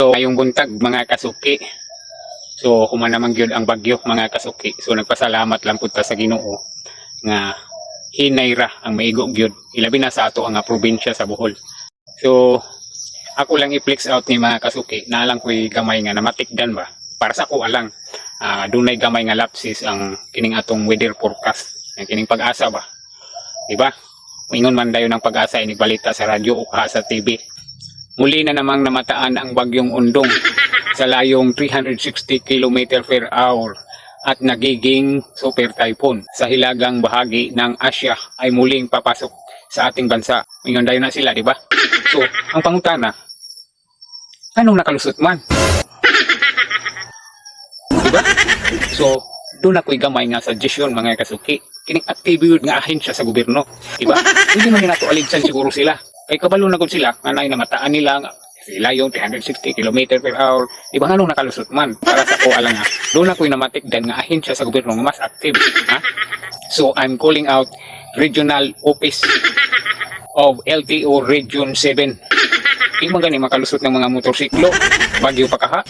So ngayong buntag mga kasuki. So human naman gyud ang bagyo mga kasuki. So nagpasalamat lang pud ta sa Ginoo nga hinayra ang maigo gyud ilabi na sa ato ang probinsya sa Bohol. So ako lang i-flex out ni mga kasuki na lang ko'y gamay nga namatikdan ba para sa ako alang dunay gamay nga lapses ang kining atong weather forecast ang kining pag-asa ba, di ba? Ingon man dayon ng pag-asa inibalita sa radyo o sa TV. Muli na namang namataan ang bagyong Undong sa layong 360 km per hour at nagiging super typhoon sa hilagang bahagi ng Asia ay muling papasok sa ating bansa. Ingon dayon na sila, di ba? So, ang pangutana, anong nakalusot man? Diba? So, doon ako'y gamay nga suggestion mga kasuki. Kining active nga ahensya sa gobyerno. Diba? Hindi man nato aligsan siguro sila. Kay kabalo na gud sila, anay namataan nila nga sila yung 360 km per hour. Diba nga nung nakalusot man? Para sa ko alang nga. Doon ako'y namatikdan nga ahensya sa gobyerno nga mas active. Ha? So, I'm calling out Regional Office of LTO Region 7. Di man gani makalusot ng mga motorsiklo, bagyo pa kaha.